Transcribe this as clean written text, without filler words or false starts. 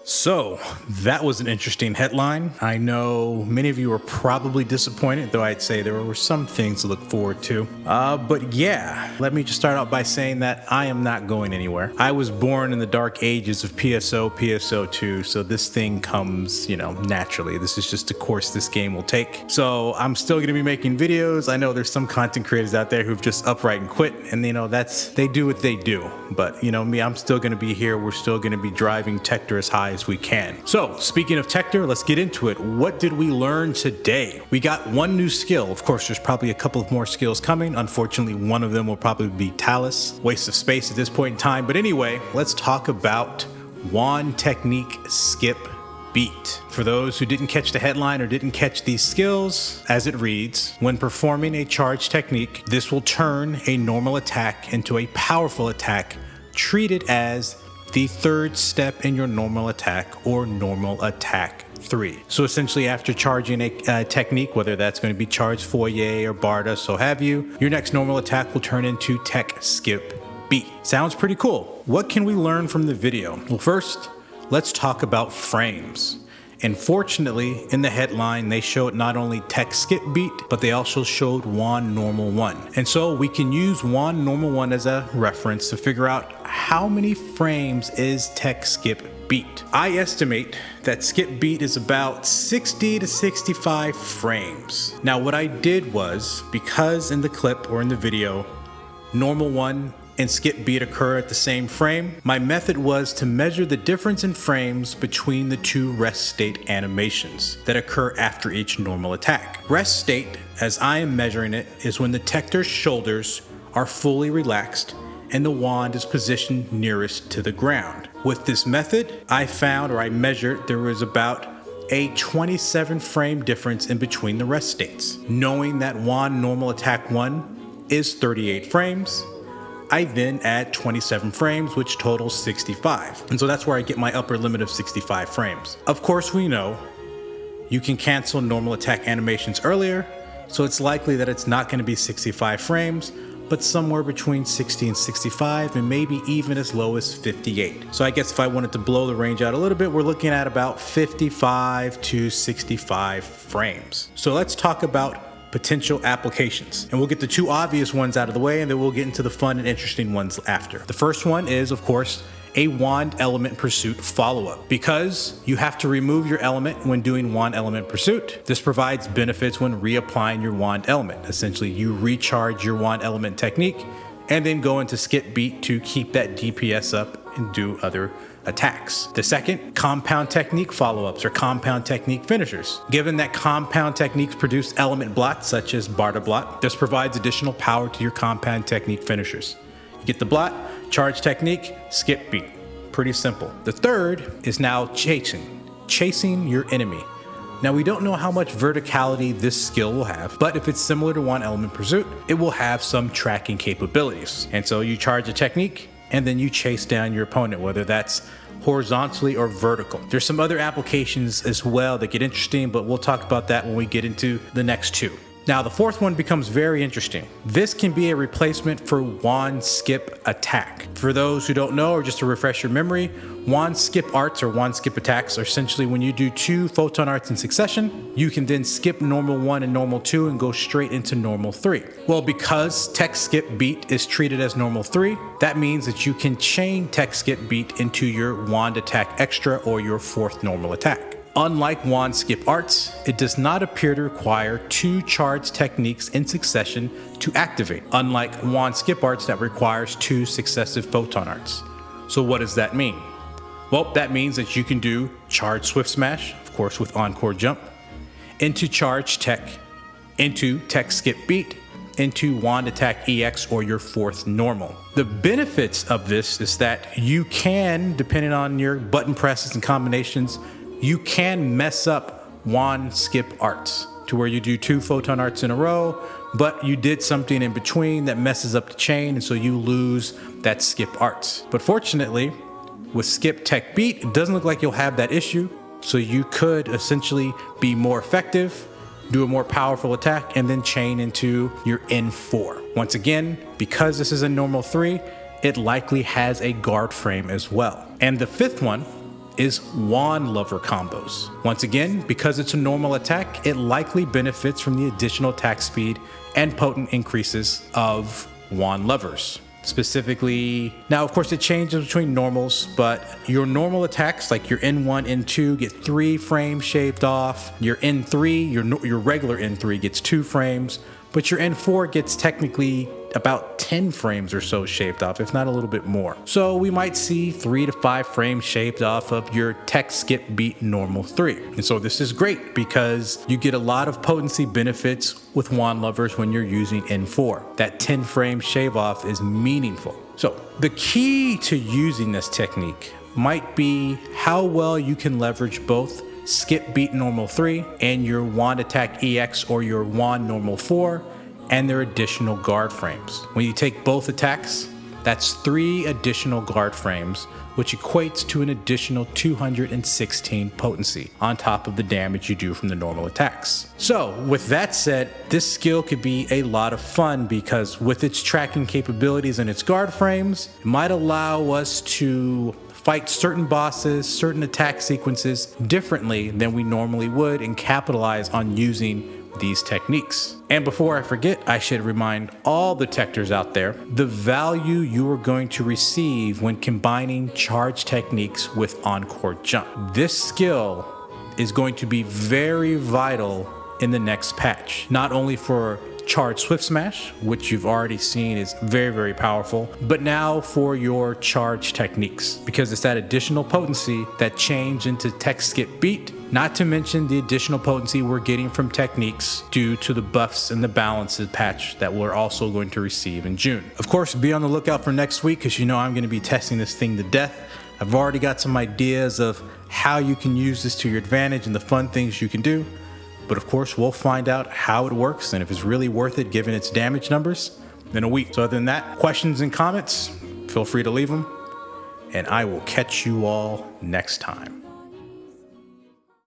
So that was an interesting headline. I know many of you are probably disappointed, though I'd say there were some things to look forward to. But yeah, let me just start out by saying that I am not going anywhere. I was born in the dark ages of PSO, PSO2, so this thing comes, naturally. This is just the course this game will take. So I'm still going to be making videos. I know there's some content creators out there who've just upright and quit, and they do what they do. But me, I'm still going to be here. We're still going to be driving Techter as high as we can. So speaking of Techter, let's get into it. What did we learn today? We got one new skill. Of course, there's probably a couple of more skills coming. Unfortunately, one of them will probably be Talus. Waste of space at this point in time. But anyway, let's talk about wand technique skip beat. For those who didn't catch the headline or didn't catch these skills, as it reads, when performing a charge technique, this will turn a normal attack into a powerful attack, treated as the third step in your normal attack or normal attack 3. So essentially after charging a technique, whether that's going to be charge foyer or Barda, so have you, your next normal attack will turn into tech skip beat. Sounds pretty cool. What can we learn from the video? Well, first, let's talk about frames. And fortunately, in the headline, they showed not only tech skip beat, but they also showed wand normal 1. And so we can use wand normal 1 as a reference to figure out how many frames is tech skip beat. I estimate that skip beat is about 60 to 65 frames. Now what I did was, because in the clip or in the video, normal 1 and skip beat occur at the same frame, my method was to measure the difference in frames between the two rest state animations that occur after each normal attack. Rest state, as I am measuring it, is when the Techter's shoulders are fully relaxed and the wand is positioned nearest to the ground. With this method, I measured there was about a 27 frame difference in between the rest states. Knowing that wand normal attack 1 is 38 frames, I then add 27 frames, which totals 65. And so that's where I get my upper limit of 65 frames. Of course, we know you can cancel normal attack animations earlier, so it's likely that it's not going to be 65 frames, but somewhere between 60 and 65, and maybe even as low as 58. So I guess if I wanted to blow the range out a little bit, we're looking at about 55 to 65 frames. So let's talk about potential applications. And we'll get the two obvious ones out of the way, and then we'll get into the fun and interesting ones after. The first one is, of course, a wand element pursuit follow-up. Because you have to remove your element when doing wand element pursuit, this provides benefits when reapplying your wand element. Essentially, you recharge your wand element technique and then go into skip beat to keep that DPS up and do other attacks. The second, compound technique follow-ups or compound technique finishers. Given that compound techniques produce element blots such as Barda blot, this provides additional power to your compound technique finishers. You get the blot, charge technique, skip beat. Pretty simple. The third is now chasing your enemy. Now we don't know how much verticality this skill will have, but if it's similar to wand element pursuit, it will have some tracking capabilities. And so you charge a technique, and then you chase down your opponent, whether that's horizontally or vertical. There's some other applications as well that get interesting, but we'll talk about that when we get into the next two. Now, the fourth one becomes very interesting. This can be a replacement for wand skip attack. For those who don't know, or just to refresh your memory, wand skip arts or wand skip attacks are essentially when you do 2 photon arts in succession, you can then skip normal 1 and normal 2 and go straight into normal 3. Well, because tech skip beat is treated as normal 3, that means that you can chain tech skip beat into your wand attack extra or your 4th normal attack. Unlike wand skip arts, it does not appear to require 2 charge techniques in succession to activate, unlike wand skip arts that requires 2 successive photon arts. So what does that mean? Well, that means that you can do charge swift smash, of course with encore jump, into charge tech, into tech skip beat, into wand attack EX or your 4th normal. The benefits of this is that you can, depending on your button presses and combinations, you can mess up wand skip arts to where you do 2 photon arts in a row, but you did something in between that messes up the chain, and so you lose that skip arts. But fortunately, with skip tech beat, it doesn't look like you'll have that issue, so you could essentially be more effective, do a more powerful attack, and then chain into your N4. Once again, because this is a normal 3, it likely has a guard frame as well. And the 5th one is wand lever combos. Once again, because it's a normal attack, it likely benefits from the additional attack speed and potent increases of wand levers. Specifically, now of course it changes between normals, but your normal attacks like your N1, N2 get 3 frames shaved off. Your N3, your regular N3 gets 2 frames, but your N4 gets technically about 10 frames or so shaved off, if not a little bit more. So we might see 3 to 5 frames shaved off of your tech skip beat normal 3. And so this is great because you get a lot of potency benefits with wand levers when you're using N4. That 10 frame shave off is meaningful. So the key to using this technique might be how well you can leverage both skip beat normal 3 and your wand attack EX or your wand normal 4 and their additional guard frames. When you take both attacks, that's 3 additional guard frames, which equates to an additional 216 potency on top of the damage you do from the normal attacks. So with that said, this skill could be a lot of fun because with its tracking capabilities and its guard frames, it might allow us to fight certain bosses, certain attack sequences differently than we normally would and capitalize on using these techniques. And before I forget, I should remind all the Techters out there the value you are going to receive when combining charge techniques with Encore Jump. This skill is going to be very vital in the next patch, not only for Charge Swift Smash, which you've already seen is very, very powerful, but now for your charge techniques, because it's that additional potency that change into tech skip beat, not to mention the additional potency we're getting from techniques due to the buffs and the balances patch that we're also going to receive in June. Of course, be on the lookout for next week because you know I'm going to be testing this thing to death. I've already got some ideas of how you can use this to your advantage and the fun things you can do. But of course, we'll find out how it works and if it's really worth it given its damage numbers in a week. So other than that, questions and comments, feel free to leave them. And I will catch you all next time.